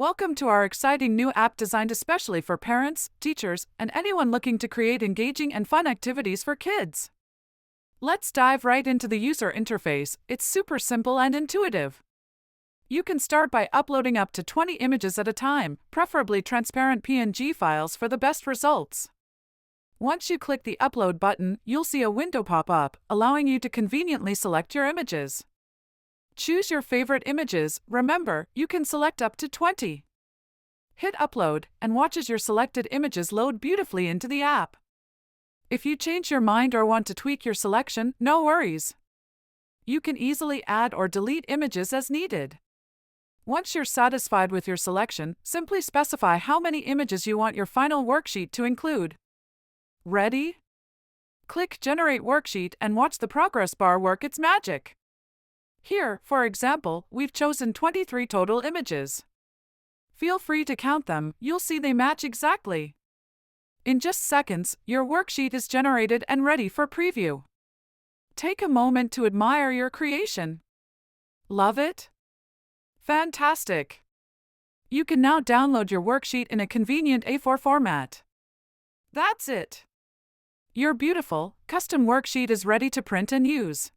Welcome to our exciting new app designed especially for parents, teachers, and anyone looking to create engaging and fun activities for kids. Let's dive right into the user interface. It's super simple and intuitive. You can start by uploading up to 20 images at a time, preferably transparent PNG files for the best results. Once you click the Upload button, you'll see a window pop up, allowing you to conveniently select your images. Choose your favorite images. Remember, you can select up to 20. Hit Upload, and watch as your selected images load beautifully into the app. If you change your mind or want to tweak your selection, no worries. You can easily add or delete images as needed. Once you're satisfied with your selection, simply specify how many images you want your final worksheet to include. Ready? Click Generate Worksheet and watch the progress bar work its magic. Here, for example, we've chosen 23 total images. Feel free to count them, you'll see they match exactly. In just seconds, your worksheet is generated and ready for preview. Take a moment to admire your creation. Love it? Fantastic! You can now download your worksheet in a convenient A4 format. That's it! Your beautiful, custom worksheet is ready to print and use.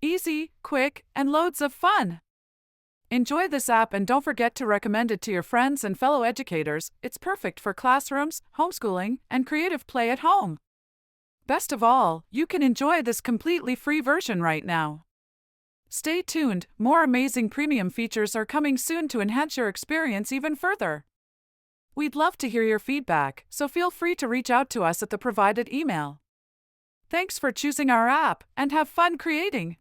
Easy, quick, and loads of fun. Enjoy this app and don't forget to recommend it to your friends and fellow educators. It's perfect for classrooms, homeschooling, and creative play at home. Best of all, you can enjoy this completely free version right now. Stay tuned, more amazing premium features are coming soon to enhance your experience even further. We'd love to hear your feedback, so feel free to reach out to us at the provided email. Thanks for choosing our app, and have fun creating.